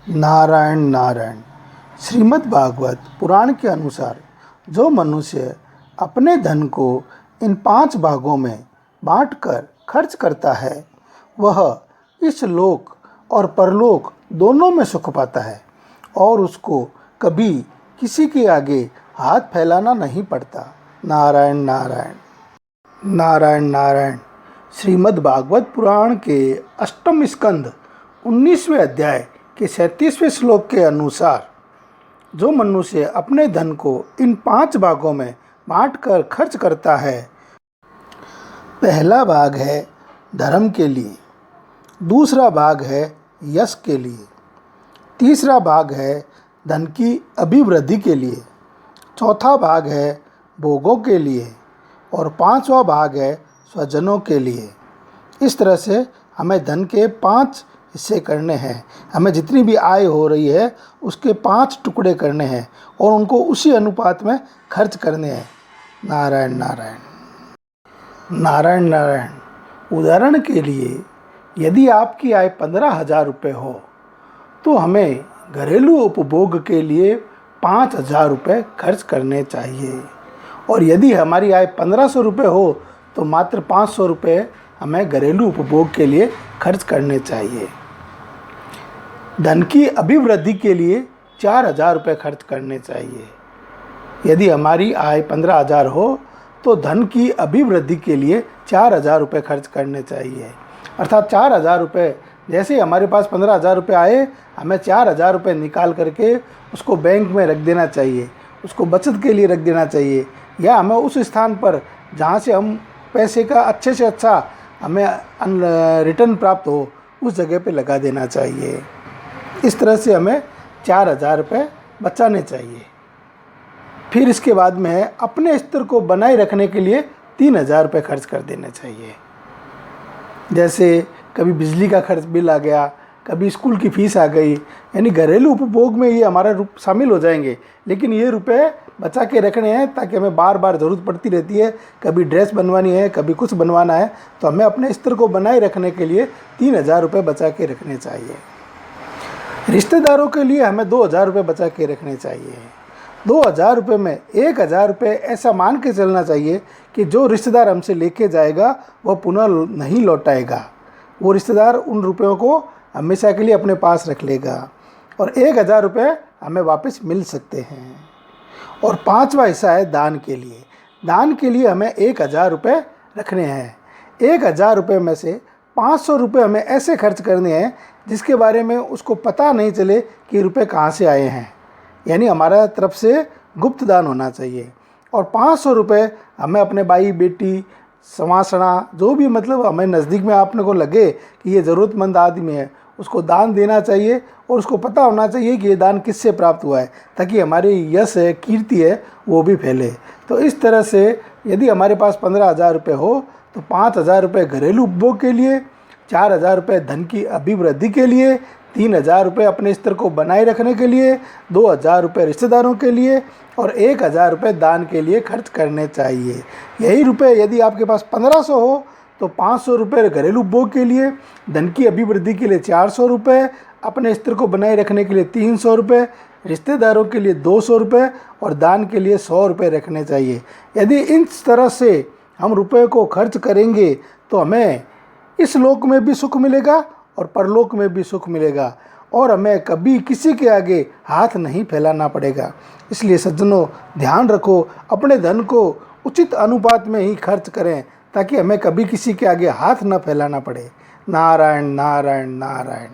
नारायण नारायण। श्रीमद् भागवत पुराण के अनुसार जो मनुष्य अपने धन को इन 5 भागों में बांटकर खर्च करता है वह इस लोक और परलोक दोनों में सुख पाता है और उसको कभी किसी के आगे हाथ फैलाना नहीं पड़ता। नारायण नारायण। नारायण नारायण। श्रीमद् भागवत पुराण के 8वें स्कंद 19वें अध्याय के 37वें श्लोक के अनुसार जो मनुष्य अपने धन को इन 5 भागों में बांटकर खर्च करता है, पहला भाग है धर्म के लिए, दूसरा भाग है यश के लिए, तीसरा भाग है धन की अभिवृद्धि के लिए, चौथा भाग है भोगों के लिए और 5वां भाग है स्वजनों के लिए। इस तरह से हमें धन के 5 हिस्से करने हैं। हमें जितनी भी आय हो रही है उसके 5 टुकड़े करने हैं और उनको उसी अनुपात में खर्च करने हैं। नारायण नारायण। नारायण नारायण। उदाहरण के लिए यदि आपकी आय 15,000 रुपये हो तो हमें घरेलू उपभोग के लिए 5,000 रुपये खर्च करने चाहिए और यदि हमारी आय 1,500 रुपये हो तो मात्र 500 रुपये हमें घरेलू उपभोग के लिए खर्च करने चाहिए। धन की अभिवृद्धि के लिए 4,000 रुपये खर्च करने चाहिए। यदि हमारी आय 15,000 हो तो धन की अभिवृद्धि के लिए 4,000 रुपये खर्च करने चाहिए। अर्थात 4,000 रुपये, जैसे हमारे पास 15,000 रुपये आए हमें 4,000 रुपये निकाल करके उसको बैंक में रख देना चाहिए, उसको बचत के लिए रख देना चाहिए, या हमें उस स्थान पर जहाँ से हम पैसे का अच्छे से अच्छा हमें रिटर्न प्राप्त हो उस जगह पे लगा देना चाहिए। इस तरह से हमें 4,000 रुपये बचाने चाहिए। फिर इसके बाद में अपने स्तर को बनाए रखने के लिए 3,000 रुपये खर्च कर देने चाहिए। जैसे कभी बिजली का खर्च बिल आ गया, कभी स्कूल की फ़ीस आ गई, यानी घरेलू उपभोग में ये हमारा शामिल हो जाएंगे, लेकिन ये रुपए बचा के रखने हैं ताकि हमें बार बार ज़रूरत पड़ती रहती है। कभी ड्रेस बनवानी है, कभी कुछ बनवाना है, तो हमें अपने स्तर को बनाए रखने के लिए 3,000 रुपये बचा के रखने चाहिए। रिश्तेदारों के लिए हमें 2,000 रुपये बचा के रखने चाहिए। 2,000 रुपये में 1,000 रुपये ऐसा मान के चलना चाहिए कि जो रिश्तेदार हमसे लेके जाएगा वह पुनः नहीं लौटाएगा। वो रिश्तेदार उन रुपयों को हमेशा के लिए अपने पास रख लेगा और 1,000 रुपये हमें वापस मिल सकते हैं। और 5वां हिस्सा है दान के लिए। दान के लिए हमें 1,000 रुपये रखने हैं। 1,000 रुपये में से 500 रुपये हमें ऐसे खर्च करने हैं जिसके बारे में उसको पता नहीं चले कि रुपये कहाँ से आए हैं, यानी हमारा तरफ से गुप्त दान होना चाहिए। और 500 रुपये हमें अपने भाई बेटी समासना जो भी मतलब हमें नज़दीक में आपने को लगे कि ये ज़रूरतमंद आदमी है उसको दान देना चाहिए और उसको पता होना चाहिए कि ये दान किससे प्राप्त हुआ है, ताकि हमारी यश है, कीर्ति है, वो भी फैले। तो इस तरह से यदि हमारे पास 15,000 रुपये हो तो 5,000 रुपये घरेलू उपभोग के लिए, 4,000 रुपये धन की अभिवृद्धि के लिए, 3,000 रुपये अपने स्तर को बनाए रखने के लिए, 2,000 रुपये रिश्तेदारों के लिए और 1,000 रुपये दान के लिए खर्च करने चाहिए। यही रुपये यदि आपके पास 1,500 हो तो 500 रुपये घरेलू उपभोग के लिए, धन की अभिवृद्धि के लिए 400 रुपये, अपने स्तर को बनाए रखने के लिए 300 रुपये, रिश्तेदारों के लिए 200 रुपये और दान के लिए 100 रुपये रखने चाहिए। यदि इस तरह से हम रुपये को खर्च करेंगे तो हमें इस लोक में भी सुख मिलेगा और परलोक में भी सुख मिलेगा और हमें कभी किसी के आगे हाथ नहीं फैलाना पड़ेगा। इसलिए सज्जनों, ध्यान रखो, अपने धन को उचित अनुपात में ही खर्च करें ताकि हमें कभी किसी के आगे हाथ न फैलाना पड़े। नारायण नारायण नारायण।